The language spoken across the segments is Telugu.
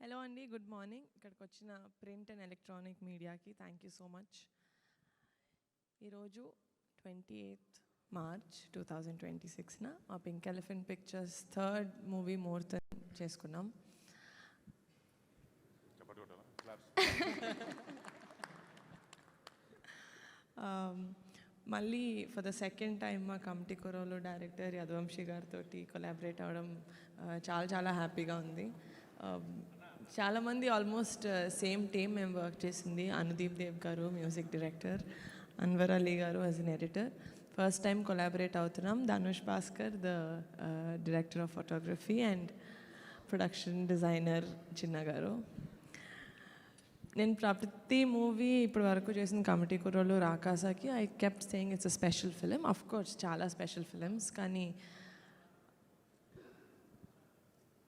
హలో అండి, గుడ్ మార్నింగ్. ఇక్కడికి వచ్చిన ప్రింట్ అండ్ ఎలక్ట్రానిక్ మీడియాకి థ్యాంక్ యూ సో మచ్. ఈరోజు 28th March 2026న మా pink elephant pictures third movie ముహూర్తం చేసుకున్నాం. మళ్ళీ ఫర్ ద సెకండ్ టైం మా కమిటీ కుర్రోలు డైరెక్టర్ యదువంశీ గారితో కొలాబరేట్ అవ్వడం చాలా చాలా హ్యాపీగా ఉంది. చాలామంది ఆల్మోస్ట్ సేమ్ టీమ్ మేము వర్క్ చేసింది. Anudeep Dev garu music director, Anwar Ali garu as an editor. First time collaborate అవుతున్నాం. Dhanush Bhaskar the director of photography and production designer Chinna garu. నేను ప్రతి మూవీ ఇప్పటి వరకు చేసిన కమిటీ కుర్రోలు రాకాసాకి I kept saying it's a special film. Of course చాలా స్పెషల్ ఫిలిమ్స్, కానీ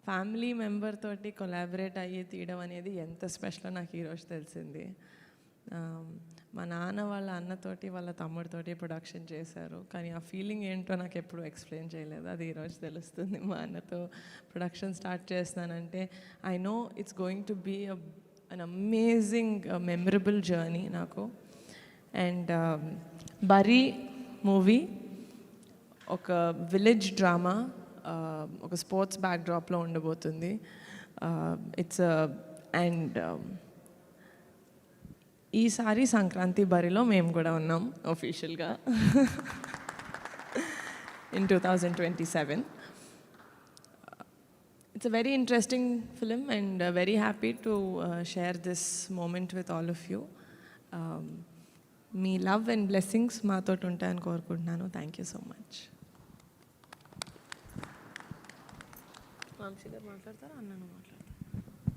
ఫ్యామిలీ మెంబర్ తోటి కొలాబరేట్ అయ్యి తీయడం అనేది ఎంత స్పెషలో నాకు ఈరోజు తెలిసింది. మా నాన్న వాళ్ళ అన్నతోటి వాళ్ళ తమ్ముడితోటి ప్రొడక్షన్ చేశారు, కానీ ఆ ఫీలింగ్ ఏంటో నాకు ఎప్పుడు ఎక్స్ప్లెయిన్ చేయలేదు. అది ఈరోజు తెలుస్తుంది. మా అన్నతో ప్రొడక్షన్ స్టార్ట్ చేస్తున్నానంటే I know it's going to be an amazing memorable journey నాకు. అండ్ బరీ మూవీ ఒక విలేజ్ డ్రామా, ఒక స్పోర్ట్స్ బ్యాక్డ్రాప్లో ఉండబోతుంది. ఇట్స్ అండ్ ఈసారి సంక్రాంతి బరిలో మేము కూడా ఉన్నాం ఒఫీషియల్గా in 2027. It's a very interesting film and very happy to share this moment with all of you. మీ లవ్ అండ్ బ్లెస్సింగ్స్ మాతో ఉంటాయని కోరుకుంటున్నాను. Thank you so much. Vamshi గారు మాట్లాడతారా, అన్నను మాట్లాడతారా?